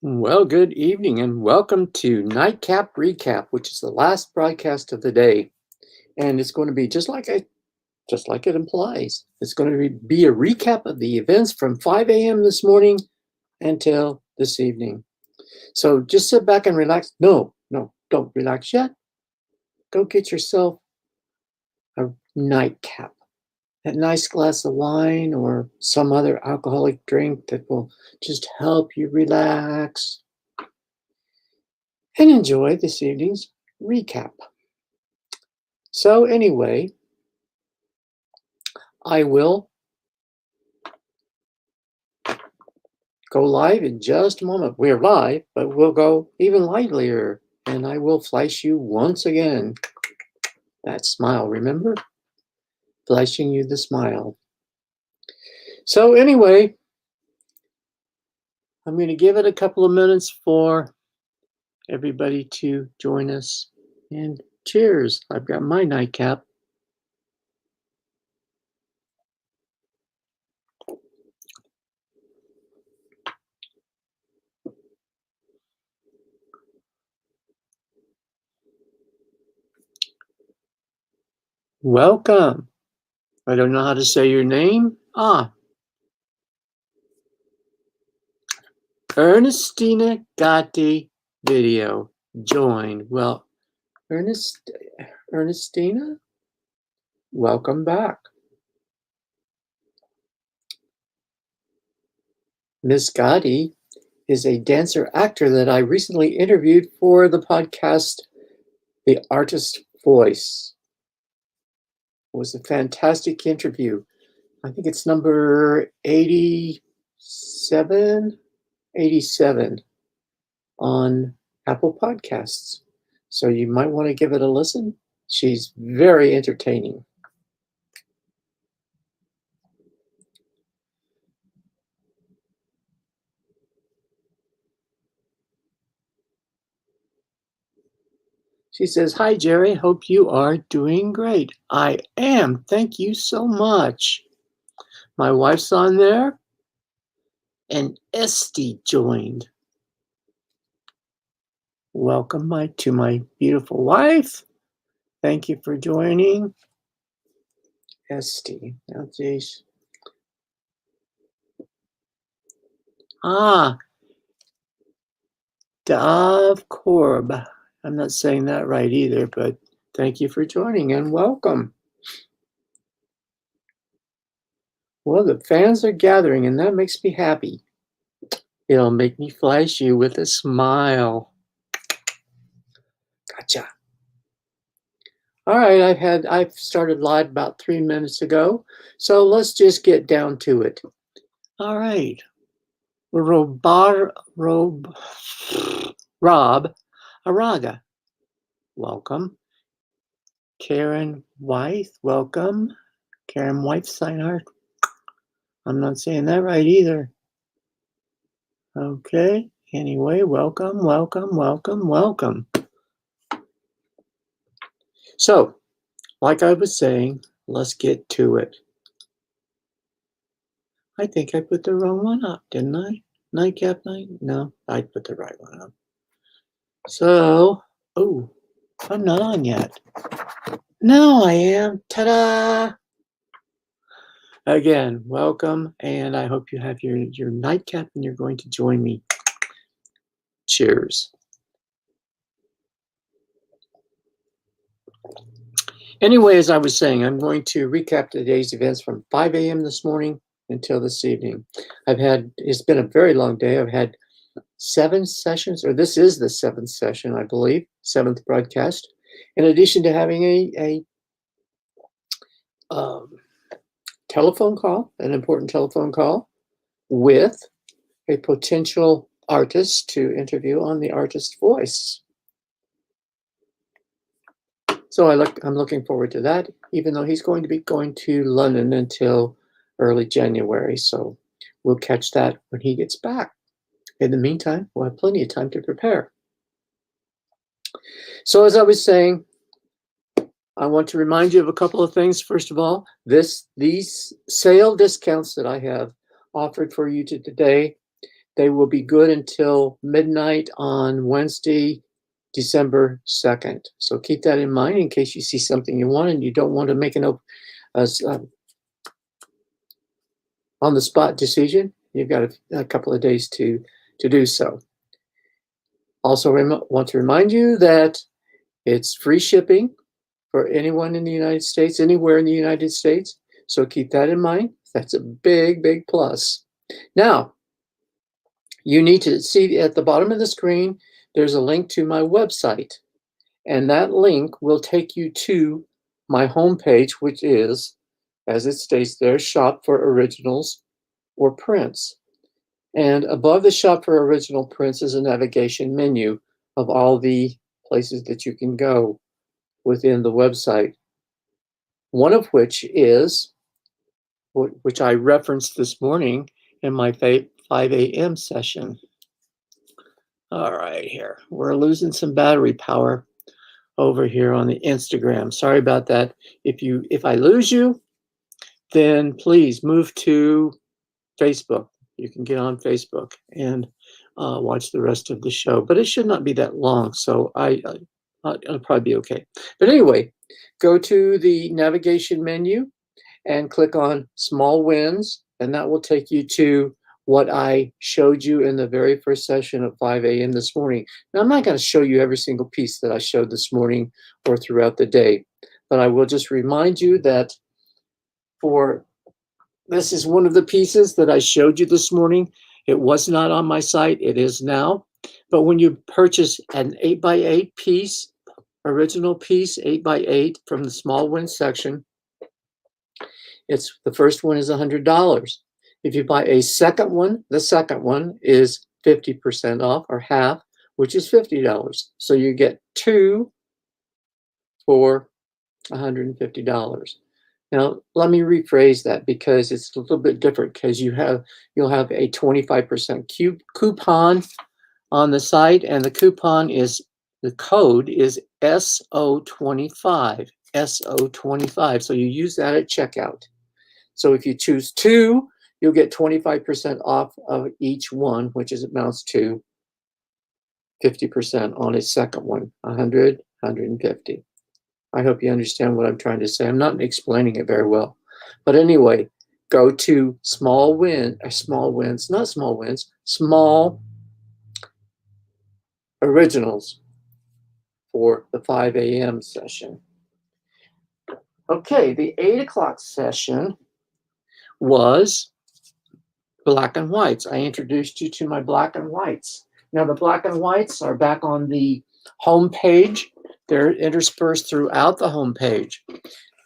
Well, good evening and welcome to Nightcap Recap, which is the last broadcast of the day. And it's going to be just like it implies. It's going to be a recap of the events from 5 a.m. this morning until this evening. So just sit back and relax. No, don't relax yet. Go get yourself a nightcap, a nice glass of wine or some other alcoholic drink that will just help you relax and enjoy this evening's recap. So anyway, I will go live in just a moment. We're live, but we'll go even livelier, and I will flash you once again. That smile, remember? Flashing you the smile. So anyway, I'm going to give it a couple of minutes for everybody to join us. And cheers. I've got my nightcap. Welcome. I don't know how to say your name. Ernestina Gatti video. Join. Well, Ernestina, welcome back. Miss Gotti is a dancer actor that I recently interviewed for the podcast, The Artist Voice. It was a fantastic interview. I think it's number 87 on Apple Podcasts. So you might want to give it a listen. She's very entertaining. She says, "Hi, Jerry. Hope you are doing great." I am. Thank you so much. My wife's on there, and Esty joined. Welcome to my beautiful wife. Thank you for joining. Esty. Oh, geez. Dov Korb. I'm not saying that right either, but thank you for joining and welcome. Well, the fans are gathering, and that makes me happy. It'll make me flash you with a smile. Gotcha. All right, I've started live about 3 minutes ago, so let's just get down to it. All right. Rob Araga, welcome. Karen Wythe, welcome. Karen Wythe Seinhardt. I'm not saying that right either. Okay, anyway, welcome. So, like I was saying, let's get to it. I think I put the wrong one up, didn't I? Nightcap night? No, I put the right one up. So, I'm not on yet. Now I am. Ta-da! Again, welcome, and I hope you have your nightcap and you're going to join me. Cheers. Anyway, as I was saying, I'm going to recap today's events from 5 a.m. this morning until this evening. It's been a very long day. I've had 7 sessions, or this is the 7th session, I believe, 7th broadcast, in addition to having a telephone call, an important telephone call with a potential artist to interview on The Artist Voice. So I'm looking forward to that, even though he's going to be going to London until early January. So we'll catch that when he gets back. In the meantime, we'll have plenty of time to prepare. So as I was saying, I want to remind you of a couple of things. First of all, these sale discounts that I have offered for you today, They will be good until midnight on Wednesday, December 2nd. So keep that in mind in case you see something you want and you don't want to make an on-the-spot decision. You've got a couple of days to do so. Also want to remind you that it's free shipping for anyone in the United States, anywhere in the United States. So keep that in mind. That's a big, big plus. Now, you need to see at the bottom of the screen, there's a link to my website. And that link will take you to my homepage, which is, as it states there, Shop for Originals or Prints. And above the Shop for Original Prints is a navigation menu of all the places that you can go within the website. One of which is, which I referenced this morning in my 5 a.m. session. All right, here. We're losing some battery power over here on the Instagram. Sorry about that. If I lose you, then please move to Facebook. You can get on Facebook and watch the rest of the show. But it should not be that long, so it'll probably be okay. But anyway, go to the navigation menu and click on Small Wins, and that will take you to what I showed you in the very first session at 5 a.m. this morning. Now, I'm not going to show you every single piece that I showed this morning or throughout the day, but I will just remind you that this is one of the pieces that I showed you this morning. It was not on my site. It is now. But when you purchase an 8x8 piece, original piece, 8x8 from the Small Wins section, the first one is $100. If you buy a second one, the second one is 50% off or half, which is $50. So you get two for $150. Now, let me rephrase that because it's a little bit different because you'll have a 25% coupon on the site, and the code is SO25, SO25. So you use that at checkout. So if you choose two, you'll get 25% off of each one, which amounts to 50% on a second one, 100, 150. I hope you understand what I'm trying to say. I'm not explaining it very well. But anyway, go to Small Originals for the 5 a.m. session. Okay, the 8 o'clock session was black and whites. I introduced you to my black and whites. Now, the black and whites are back on the home page. They're interspersed throughout the home page.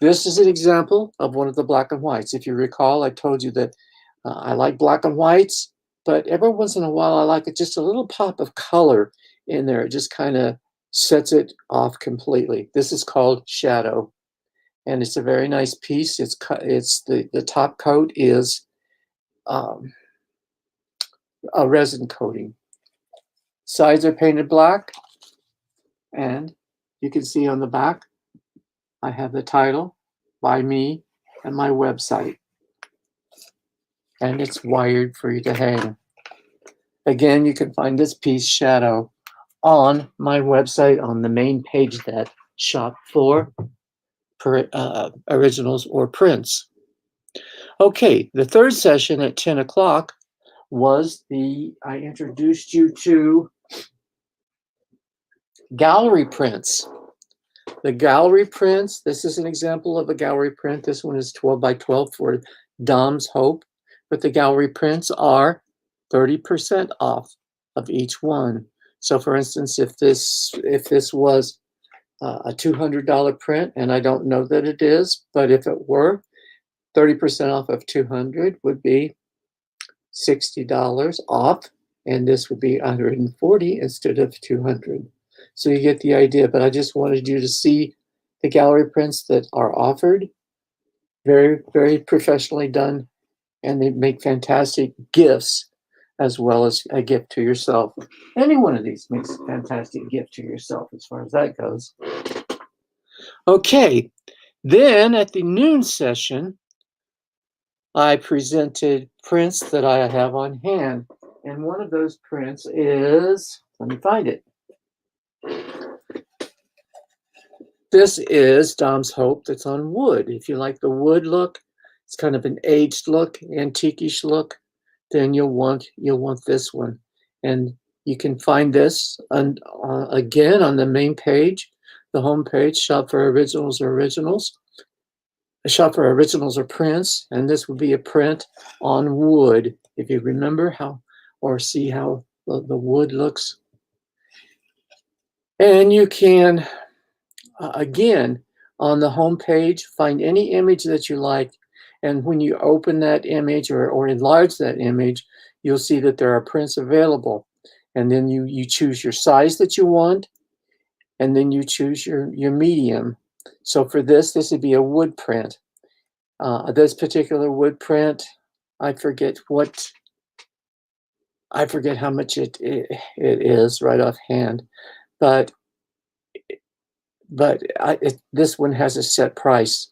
This is an example of one of the black and whites. If you recall, I told you that I like black and whites, but every once in a while I like just a little pop of color in there. It just kind of sets it off completely. This is called Shadow, and it's a very nice piece. The top coat is a resin coating. Sides are painted black, and you can see on the back, I have the title by me and my website. And it's wired for you to hang. Again, you can find this piece, Shadow, on my website on the main page that Shop for Originals or Prints. Okay, the third session at 10 o'clock was I introduced you to gallery prints. The gallery prints, this is an example of a gallery print. This one is 12 by 12 for Dom's Hope. But the gallery prints are 30% off of each one. So for instance, if this was a $200 print, and I don't know that it is, but if it were, 30% off of 200 would be $60 off, and this would be 140 instead of 200. So you get the idea, but I just wanted you to see the gallery prints that are offered. Very, very professionally done, and they make fantastic gifts as well as a gift to yourself. Any one of these makes a fantastic gift to yourself as far as that goes. Okay, then at the noon session, I presented prints that I have on hand. And one of those prints is, let me find it. This is Dom's Hope that's on wood. If you like the wood look, it's kind of an aged look, antique-ish look, then you'll want this one. And you can find this again on the main page, the home page, Shop for Originals or Originals. Shop for Originals or Prints, and this would be a print on wood. If you remember how or see how the wood looks. And you can, again, on the home page, find any image that you like. And when you open that image or enlarge that image, you'll see that there are prints available. And then you choose your size that you want, and then you choose your medium. So for this would be a wood print. This particular wood print, I forget how much it is right offhand, but this one has a set price.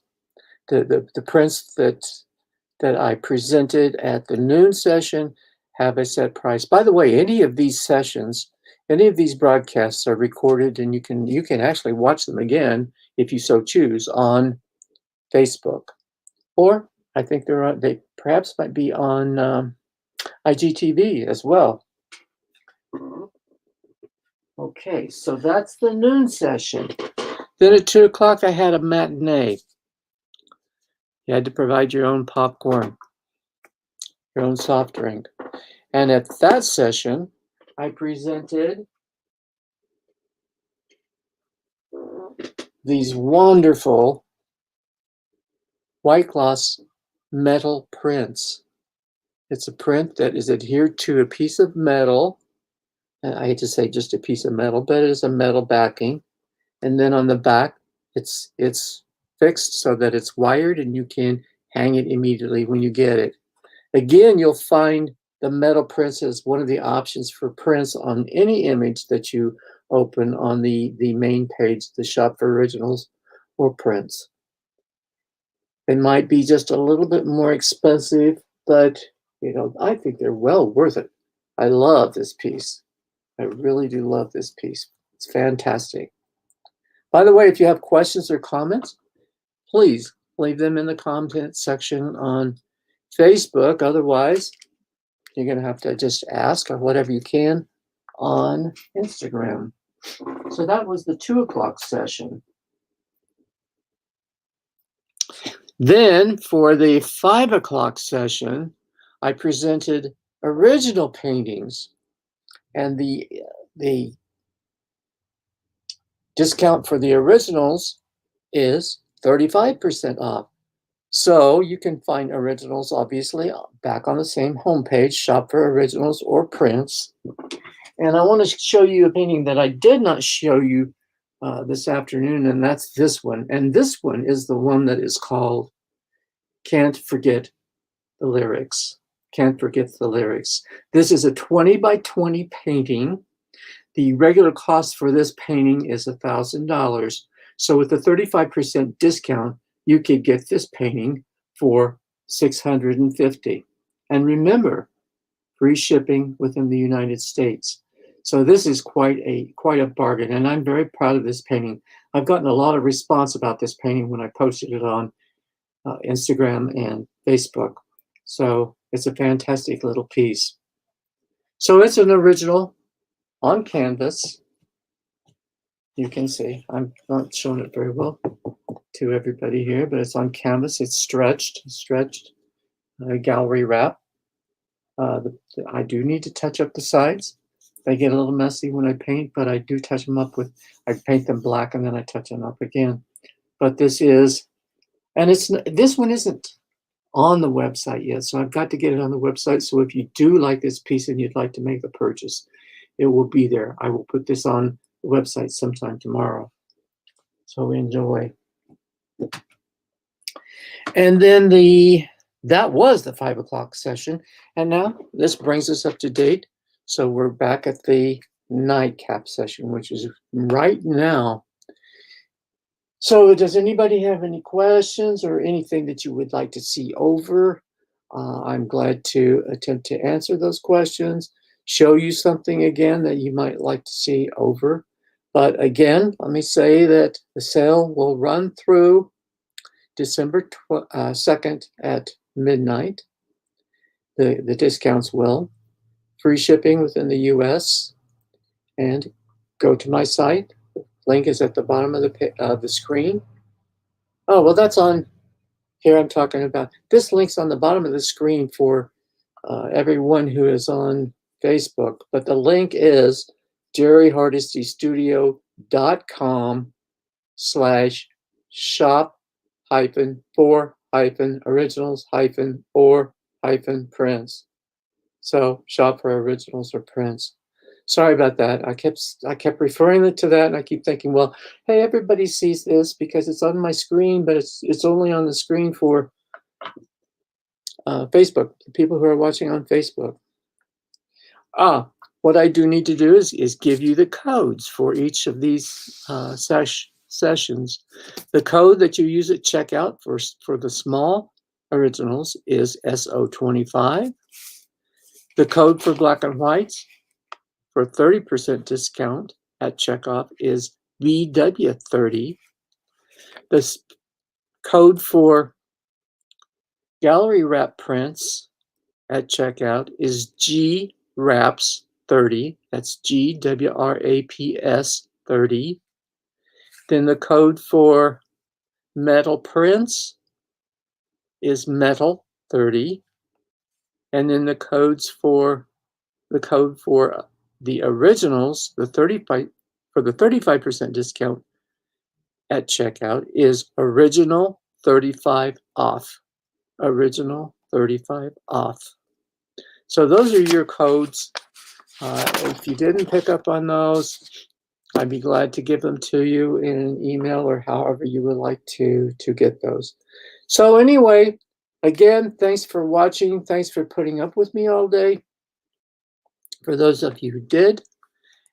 The prints that I presented at the noon session have a set price. By the way, any of these sessions, any of these broadcasts are recorded, and you can actually watch them again if you so choose on Facebook, or I think they perhaps might be on IGTV as well. Okay, so that's the noon session. Then at 2 o'clock, I had a matinee. You had to provide your own popcorn, your own soft drink. And at that session, I presented these wonderful white gloss metal prints. It's a print that is adhered to a piece of metal. I hate to say just a piece of metal, but it is a metal backing. And then on the back, it's fixed so that it's wired and you can hang it immediately when you get it. Again, you'll find the metal prints as one of the options for prints on any image that you open on the main page, the Shop for Originals or Prints. They might be just a little bit more expensive, but I think they're well worth it. I love this piece. I really do love this piece. It's fantastic. By the way, if you have questions or comments, please leave them in the comment section on Facebook. Otherwise, you're going to have to just ask or whatever you can on Instagram. So that was the 2 o'clock session. Then for the 5 o'clock session, I presented original paintings, and the discount for the originals is 35% off. So you can find originals, obviously, back on the same homepage, Shop for Originals or Prints. And I want to show you a painting that I did not show you this afternoon, and that's this one. And this one is the one that is called Can't Forget the Lyrics. Can't Forget the Lyrics. This is a 20 by 20 painting. The regular cost for this painting is $1,000. So with the 35% discount, you could get this painting for $650. And remember, free shipping within the United States. So this is quite a bargain, and I'm very proud of this painting. I've gotten a lot of response about this painting when I posted it on Instagram and Facebook. So it's a fantastic little piece. So it's an original on canvas. You can see, I'm not showing it very well to everybody here, but it's on canvas. It's stretched, gallery wrap. I do need to touch up the sides. They get a little messy when I paint, but I do touch them up I paint them black and then I touch them up again. But this one isn't on the website yet, so I've got to get it on the website. So if you do like this piece and you'd like to make the purchase, it will be there. I will put this on the website sometime tomorrow. So enjoy. And then that was the 5 o'clock session. And now this brings us up to date. So we're back at the nightcap session, which is right now. So does anybody have any questions or anything that you would like to see over? I'm glad to attempt to answer those questions. show you something again that you might like to see over. But again, let me say that the sale will run through December 2nd at midnight. The discounts will. Free shipping within the US. And go to my site. Link is at the bottom of the screen. Oh, well, that's on here. I'm talking about this link's on the bottom of the screen for everyone who is on Facebook. But the link is jerryhardestystudio.com/shop for originals or prints. So shop for originals or prints. Sorry about that. I kept referring to that, and I keep thinking, well, hey, everybody sees this because it's on my screen, but it's only on the screen for Facebook, the people who are watching on Facebook. What I do need to do is give you the codes for each of these sessions. The code that you use at checkout for the small originals is SO25. The code for black and whites for 30% discount at checkout is BW30. The code for gallery wrap prints at checkout is GWRAPS30. That's GWRAPS 30. Then the code for metal prints is metal 30. And then the code for the originals, the 35% discount at checkout is original 35 off. Original 35 off. So those are your codes. If you didn't pick up on those, I'd be glad to give them to you in an email or however you would like to get those. So anyway, again, thanks for watching. Thanks for putting up with me all day. For those of you who did,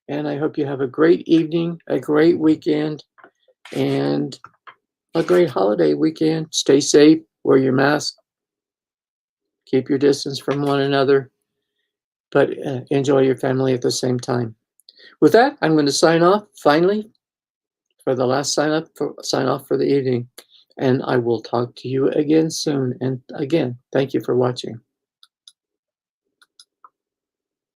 and I hope you have a great evening, a great weekend, and a great holiday weekend. Stay safe, wear your mask, keep your distance from one another, but enjoy your family at the same time. With that, I'm going to sign off finally for the last sign off for the evening, and I will talk to you again soon. And again, thank you for watching.